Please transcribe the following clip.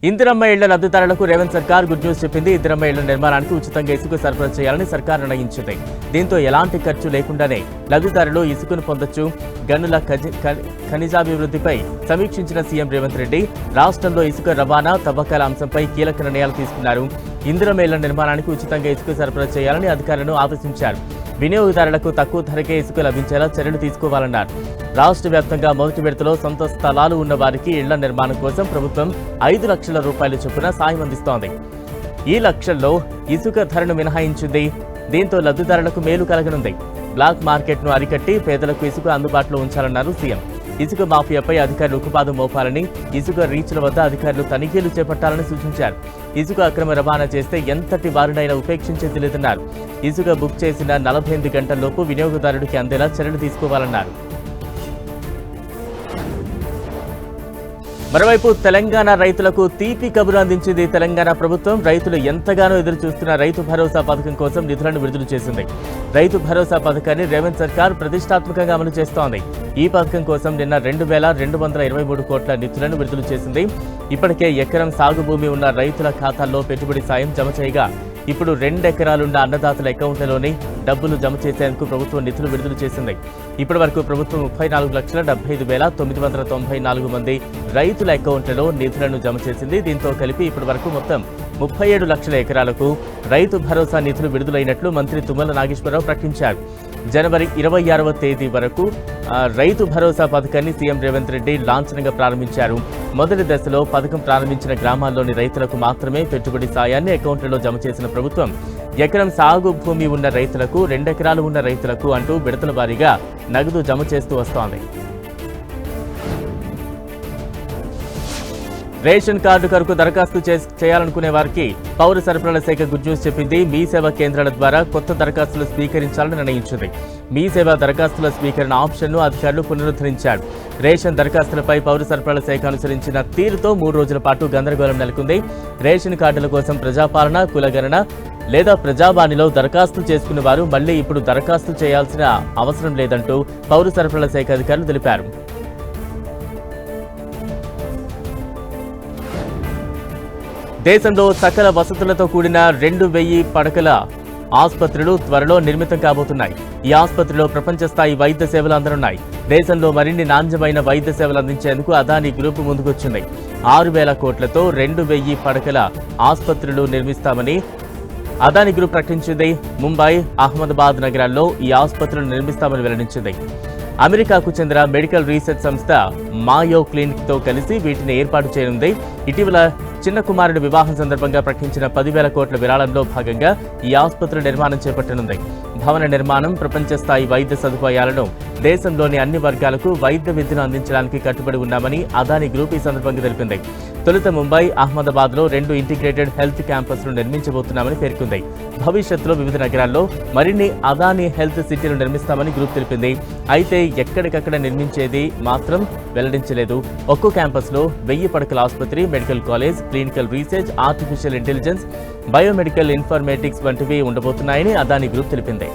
ఇందిరమ్మ ఇళ్ల లబ్ధిదారులకు రేవంత్ సర్కార్ గుడ్ న్యూస్ చెప్పింది. ఇందిరమ్మ ఇళ్ల నిర్మాణానికి ఉచితంగా ఇసుక సరఫరా చేయాలని సర్కార్ నిర్ణయించింది. దీంతో ఎలాంటి ఖర్చు లేకుండానే లబ్ధిదారులు ఇసుకను పొందొచ్చు. గనుల ఖనిజాభివృద్ధిపై సమీక్షించిన సీఎం రేవంత్ రెడ్డి రాష్ట్రంలో ఇసుక రవాణా తవ్వకాల అంశంపై కీలక నిర్ణయాలు తీసుకున్నారు. ఇందిరమ్మ ఇళ్ల నిర్మాణానికి ఉచితంగా ఇసుక సరఫరా చేయాలని అధికారులను ఆదేశించారు. వినియోగదారులకు తక్కువ ధరకే ఇసుక లభించేలా చర్యలు తీసుకోవాలన్నారు. రాష్ట్ర వ్యాప్తంగా మొదటి విడతలో సొంత స్థలాలు ఉన్న వారికి ఇళ్ల నిర్మాణం కోసం ప్రభుత్వం 5 లక్షల రూపాయల చొప్పున సాయం అందిస్తోంది. ఈ లక్షల్లో ఇసుక ధరను మినహాయించింది. దీంతో లబ్ధిదారులకు మేలు కలగనుంది. బ్లాక్ మార్కెట్ను అరికట్టి పేదలకు ఇసుక అందుబాటులో ఉంచాలన్నారు సీఎం. ఇసుక మాఫియాపై అధికారులు ఉక్కుపాదం మోపాలని, ఇసుక రీచ్ల వద్ద అధికారులు తనిఖీలు చేపట్టాలని సూచించారు. ఇసుక అక్రమ రవాణా చేస్తే ఎంతటి వారినైనా ఉపేక్షించేది లేదన్నారు. ఇసుక బుక్ చేసిన 48 గంటల్లోపు వినియోగదారుడికి అందేలా చర్యలు తీసుకోవాలన్నారు. మరోవైపు తెలంగాణ రైతులకు తీపి కబురు అందించింది తెలంగాణ ప్రభుత్వం. రైతులు ఎంతగానో ఎదురు చూస్తున్న రైతు భరోసా పథకం కోసం నిధులను విడుదల చేసింది. రైతు భరోసా పథకాన్ని రేవంత్ సర్కార్ ప్రతిష్టాత్మకంగా అమలు చేస్తోంది. ఈ పథకం కోసం నిన్న 2,223 కోట్ల నిధులను విడుదల చేసింది. ఇప్పటికే ఎకరం సాగు భూమి ఉన్న రైతుల ఖాతాల్లో పెట్టుబడి సాయం జమ చేయగా ఇప్పుడు 2 ఎకరాలున్న అన్నదాతల అకౌంట్లలోనే డబ్బులు జమ చేసేందుకు ప్రభుత్వం నిధులు విడుదల చేసింది. ఇప్పటి వరకు ప్రభుత్వం 34,75,994 మంది రైతుల అకౌంట్లలో నిధులను జమ చేసింది. దీంతో కలిపి ఇప్పటి వరకు మొత్తం 37 లక్షల ఎకరాలకు రైతు భరోసా నిధులు విడుదలైనట్లు మంత్రి తుమ్మల నాగేశ్వరరావు ప్రకటించారు. జనవరి 26వ తేదీ వరకు రైతు భరోసా పథకాన్ని సీఎం రేవంత్ రెడ్డి లాంఛనంగా ప్రారంభించారు. మొదటి దశలో పథకం ప్రారంభించిన గ్రామాల్లోని రైతులకు మాత్రమే పెట్టుబడి సాయాన్ని అకౌంట్లలో జమ చేసిన ప్రభుత్వం ఎకరం సాగు భూమి ఉన్న రైతులకు, 2 ఎకరాలు ఉన్న రైతులకు అంటూ విడతల వారీగా నగదు జమ చేస్తూ వస్తోంది. రేషన్ కార్డు కొరకు దరఖాస్తు చేయాలనుకునే వారికి పౌర సరఫరాల శాఖ గుడ్ న్యూస్ చెప్పింది. మీ సేవా కేంద్రాల ద్వారా కొత్త దరఖాస్తులు స్వీకరించాలని నిర్ణయించింది. మీ సేవా దరఖాస్తుల స్వీకరణ ఆప్షన్ను అధికారులు పునరుద్ధరించారు. రేషన్ దరఖాస్తులపై పౌర సరఫరాల శాఖ అనుసరించిన తీరుతో 3 రోజుల పాటు గందరగోళం నెలకొంది. రేషన్ కార్డుల కోసం ప్రజాపాలన, కులగణన లేదా ప్రజావాణిలో దరఖాస్తు చేసుకున్న వారు మళ్లీ ఇప్పుడు దరఖాస్తు చేయాల్సిన అవసరం లేదంటూ పౌర సరఫరాల శాఖ అధికారులు తెలిపారు. దేశంలో సకల వసతులతో కూడిన 2,000 పడకల ఆసుపత్రులు త్వరలో నిర్మితం కాబోతున్నాయి. ఈ ఆసుపత్రిలో ప్రపంచ స్థాయి వైద్య సేవలు అందనున్నాయి. దేశంలో మరిన్ని నాణ్యమైన వైద్య సేవలు అందించేందుకు అదానీ గ్రూప్ ముందుకొచ్చింది. 6,000 కోట్లతో 2,000 పడకల ఆసుపత్రులు నిర్మిస్తామని అదానీ గ్రూప్ ప్రకటించింది. ముంబై, అహ్మదాబాద్ నగరాల్లో ఈ ఆసుపత్రులు నిర్మిస్తామని వెల్లడించింది. అమెరికాకు చెందిన మెడికల్ రీసెర్చ్ సంస్థ మాయో క్లినిక్ తో కలిసి వీటిని ఏర్పాటు చేయనుంది. ఇటీవల చిన్న కుమారుడి వివాహం సందర్భంగా ప్రకటించిన 10,000 కోట్ల విరాళంలో భాగంగా ఈ ఆసుపత్రి నిర్మాణం చేపట్టనుంది. భవన నిర్మాణం, ప్రపంచ స్థాయి వైద్య సదుపాయాలను దేశంలోని అన్ని వర్గాలకు వైద్య విద్యను అందించడానికి కట్టుబడి ఉన్నామని అదానీ గ్రూప్ ఈ సందర్భంగా తెలిపింది. తొలుత ముంబై, అహ్మదాబాద్ లో 2 ఇంటిగ్రేటెడ్ హెల్త్ క్యాంపస్లు నిర్మించబోతున్నామని పేర్కొంది. భవిష్యత్తులో వివిధ నగరాల్లో మరిన్ని అదానీ హెల్త్ సిటీలు నిర్మిస్తామని గ్రూప్ తెలిపింది. అయితే ఎక్కడికక్కడ నిర్మించేది మాత్రం వెల్లడించలేదు. ఒక్కో క్యాంపస్ లో 1000 పడకల ఆసుపత్రి, medical college, clinical research, artificial intelligence, biomedical informatics వంటివి ఉండబోతున్నాయని అదానీ గ్రూప్ తెలిపింది.